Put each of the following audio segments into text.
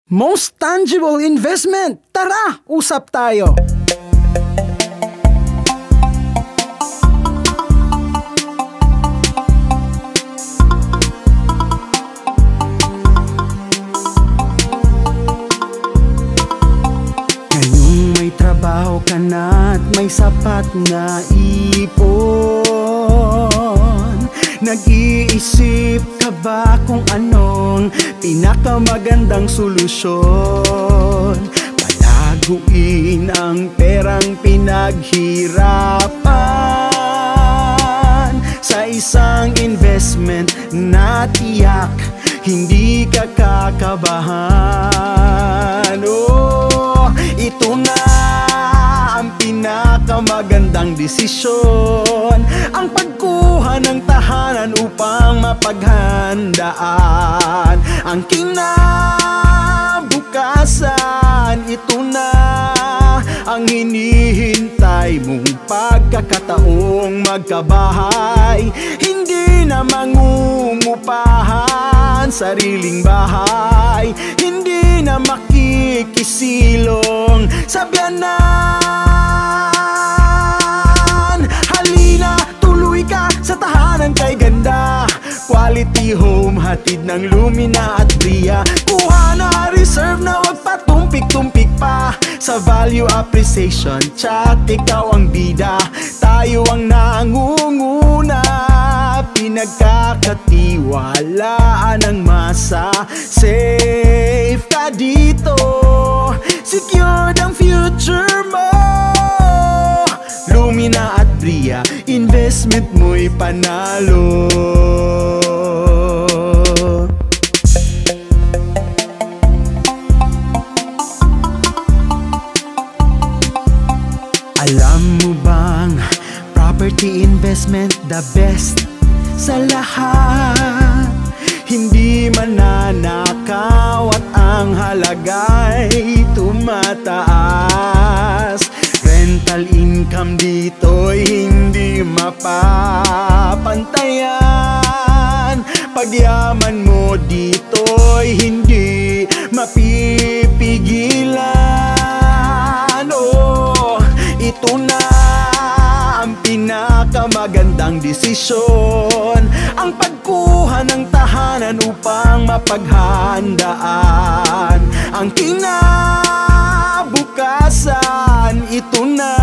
Most tangible investment. Tara, usap tayo. Ngayong may trabaho ka na at may sapat na ipon, nag-iisip ka ba kung anong pinakamagandang solusyon? Palaguin ang perang pinaghirapan sa isang investment na tiyak hindi ka kakabahan. Oh, ito na ang pinakamagandang desisyon, ang pagkuha ng tahanan upang mapaghandaan ang kinabukasan. Ito na ang hinihintay mong pagkakataong magkabahay, hindi na mangungupahan sariling bahay, hindi na makikisilong sa biyanan. Halina, tuloy ka sa tahanan kay ganda, quality home, hatid ng Lumina at Bria. Kuha na, reserve na, wag patumpik-tumpik pa sa value appreciation, tsak ikaw ang bida, tayo ang nangunguna. Pinagkakatiwalaan ng masa, safe ka dito, secured ang future mo. Lumina at Bria, investment mo'y panalo. Alam mo bang property investment the best sa lahat? Hindi mananakaw at ang halaga'y tumataas. Rental income dito'y hindi mapapantayan. Pagyaman mo dito'y hindi mapipigilan. Oh, ito na ang pinakamagandang desisyon, ang pagkuha ng tahanan upang mapaghandaan ang kinabukasan. Ito na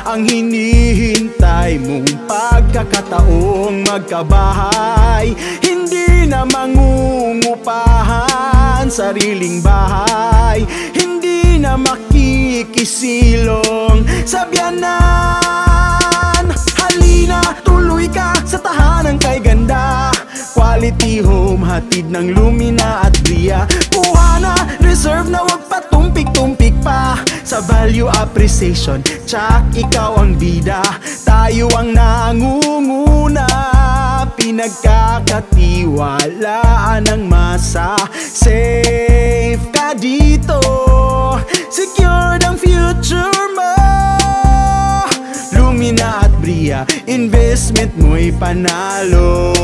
ang hinihintay mong pagkakataong magkabahay, hindi na mangungupahan sariling bahay, hindi na makikisilong sa biyanan. Halina, tuloy ka sa tahanan kay ganda, quality home, hatid ng Lumina at Bria. Kuha na, reserve na, wag patumpik-tumpik pa sa value appreciation, tsak ikaw ang bida, tayo ang nangunguna. Pinagkakatiwalaan ng masa, safe ka dito, secured ang future mo. Lumina at Bria, investment mo'y panalo.